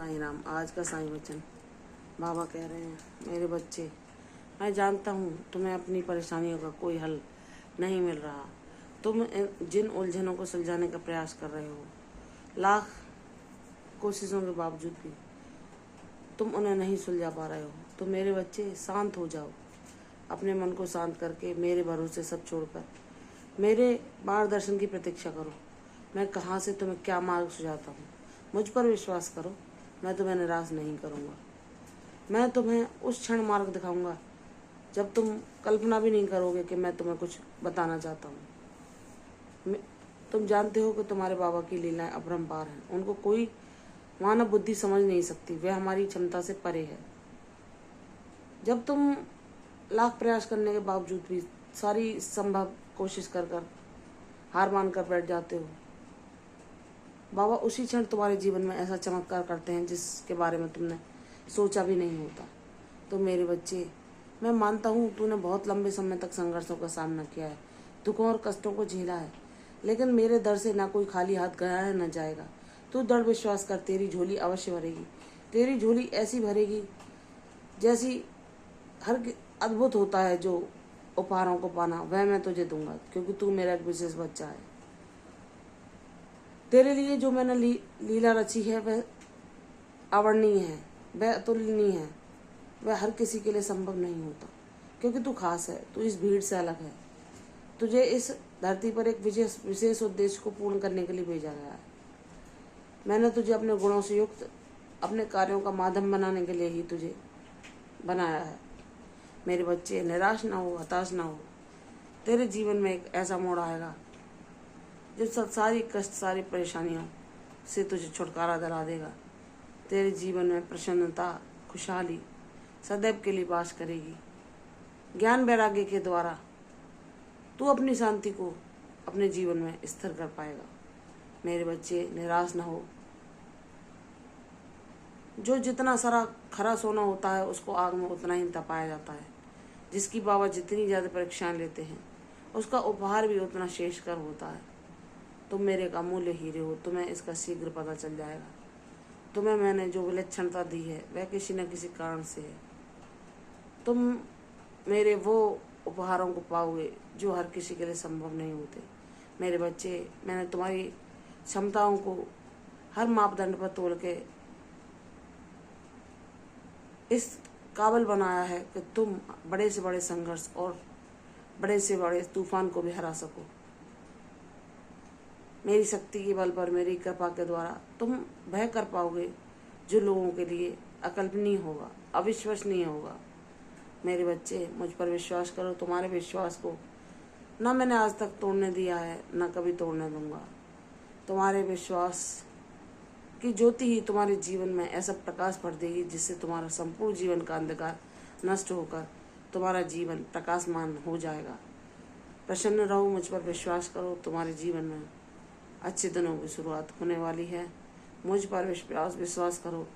साईं राम। आज का साईं वचन बाबा कह रहे हैं, मेरे बच्चे, मैं जानता हूँ तुम्हें अपनी परेशानियों का कोई हल नहीं मिल रहा। तुम जिन उलझनों को सुलझाने का प्रयास कर रहे हो, लाख कोशिशों के बावजूद भी तुम उन्हें नहीं सुलझा पा रहे हो। तो मेरे बच्चे, शांत हो जाओ। अपने मन को शांत करके मेरे भरोसे सब छोड़कर मेरे मार्गदर्शन की प्रतीक्षा करो। मैं कहाँ से तुम्हें क्या मार्ग सुझाता हूँ। मुझ पर विश्वास करो, मैं तुम्हें निराश नहीं करूँगा। मैं तुम्हें उस क्षण मार्ग दिखाऊंगा जब तुम कल्पना भी नहीं करोगे कि मैं तुम्हें कुछ बताना चाहता हूँ। तुम जानते हो कि तुम्हारे बाबा की लीलाएं अपरंपार हैं। उनको कोई मानव बुद्धि समझ नहीं सकती। वह हमारी क्षमता से परे है। जब तुम लाख प्रयास करने के बावजूद भी सारी संभव कोशिश कर हार मान कर बैठ जाते हो, बाबा उसी क्षण तुम्हारे जीवन में ऐसा चमत्कार करते हैं जिसके बारे में तुमने सोचा भी नहीं होता। तो मेरे बच्चे, मैं मानता हूँ तूने बहुत लंबे समय तक संघर्षों का सामना किया है, दुखों और कष्टों को झेला है, लेकिन मेरे दर से ना कोई खाली हाथ गया है न जाएगा। तू दृढ़ विश्वास कर, तेरी झोली अवश्य भरेगी। तेरी झोली ऐसी भरेगी जैसी हर अद्भुत होता है जो उपहारों को पाना, वह मैं तुझे दूंगा, क्योंकि तू मेरा एक विशेष बच्चा है। तेरे लिए जो मैंने लीला रची है वह अवर्णनीय है, वह अतुलनीय है। वह हर किसी के लिए संभव नहीं होता, क्योंकि तू खास है, तू इस भीड़ से अलग है। तुझे इस धरती पर एक विशेष उद्देश्य को पूर्ण करने के लिए भेजा गया है। मैंने तुझे अपने गुणों से युक्त अपने कार्यों का माध्यम बनाने के लिए ही तुझे बनाया है। मेरे बच्चे, निराश ना हो, हताश ना हो। तेरे जीवन में एक ऐसा मोड़ आएगा जो सारी कष्ट, सारी परेशानियों से तुझे छुटकारा दिला देगा। तेरे जीवन में प्रसन्नता, खुशहाली सदैव के लिए वास करेगी। ज्ञान वैराग्य के द्वारा तू अपनी शांति को अपने जीवन में स्थिर कर पाएगा। मेरे बच्चे, निराश न हो। जो जितना सारा खरा सोना होता है उसको आग में उतना ही तपाया जाता है। जिसकी बाबा जितनी ज़्यादा परीक्षाएं लेते हैं उसका उपहार भी उतना शेषकर होता है। तुम मेरे का अमूल्य हीरे हो, तुम्हें इसका शीघ्र पता चल जाएगा। तुम्हें मैंने जो विलक्षणता दी है वह किसी न किसी कारण से है। तुम मेरे वो उपहारों को पाओगे जो हर किसी के लिए संभव नहीं होते। मेरे बच्चे, मैंने तुम्हारी क्षमताओं को हर मापदंड पर तोल के इस काबिल बनाया है कि तुम बड़े से बड़े संघर्ष और बड़े से बड़े तूफान को भी हरा सको। मेरी शक्ति के बल पर, मेरी कृपा के द्वारा तुम वह कर पाओगे जो लोगों के लिए अकल्पनीय होगा, अविश्वसनीय होगा। मेरे बच्चे, मुझ पर विश्वास करो। तुम्हारे विश्वास को न मैंने आज तक तोड़ने दिया है, न कभी तोड़ने दूंगा। तुम्हारे विश्वास की ज्योति ही तुम्हारे जीवन में ऐसा प्रकाश भर देगी जिससे तुम्हारा संपूर्ण जीवन का अंधकार नष्ट होकर तुम्हारा जीवन प्रकाशमान हो जाएगा। प्रसन्न रहो, मुझ पर विश्वास करो। तुम्हारे जीवन में अच्छे दिनों की शुरुआत होने वाली है। मुझ पर विश्वास करो।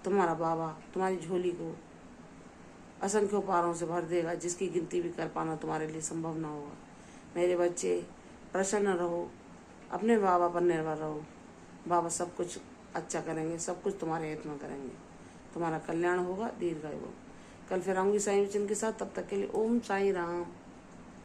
तुम्हारा बाबा तुम्हारी झोली को असंख्य उपहारों से भर देगा, जिसकी गिनती भी कर पाना तुम्हारे लिए संभव ना होगा। मेरे बच्चे, प्रसन्न रहो, अपने बाबा पर निर्भर रहो। बाबा सब कुछ अच्छा करेंगे, सब कुछ तुम्हारे हित में करेंगे। तुम्हारा कल्याण होगा, दीर्घायु हो। कल फिर आऊंगी साईं वचन के साथ। तब तक के लिए ओम साईं राम।